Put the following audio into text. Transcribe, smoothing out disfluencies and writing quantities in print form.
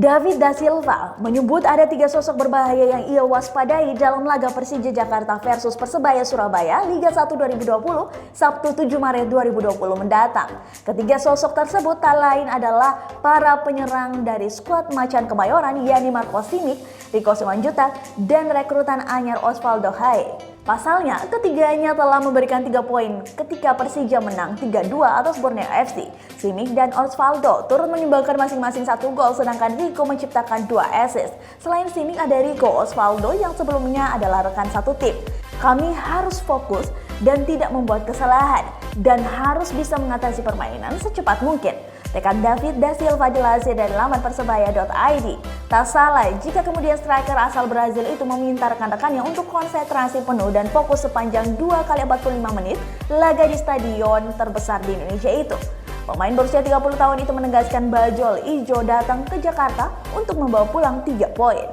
David da Silva menyebut ada 3 sosok berbahaya yang ia waspadai dalam laga Persija Jakarta versus Persebaya Surabaya Liga 1 2020 Sabtu 7 Maret 2020 mendatang. Ketiga sosok tersebut tak lain adalah para penyerang dari skuad Macan Kemayoran yakni Marco Simic, Rico Simanjuntak, dan rekrutan anyar Osvaldo Hai. Pasalnya, ketiganya telah memberikan 3 poin ketika Persija menang 3-2 atas Borneo FC. Simic dan Osvaldo turut menyumbangkan masing-masing 1 gol, sedangkan Rico menciptakan 2 assist. Selain Simic, ada Rico Osvaldo yang sebelumnya adalah rekan satu tim. Kami harus fokus dan tidak membuat kesalahan, dan harus bisa mengatasi permainan secepat mungkin. Tekad David da Silva dilansir dari laman persebaya.id. Tak salah jika kemudian striker asal Brazil itu meminta rekan-rekannya untuk konsentrasi penuh dan fokus sepanjang 2 kali 45 menit laga di stadion terbesar di Indonesia itu. Pemain berusia 30 tahun itu menegaskan Bajul Ijo datang ke Jakarta untuk membawa pulang 3 poin.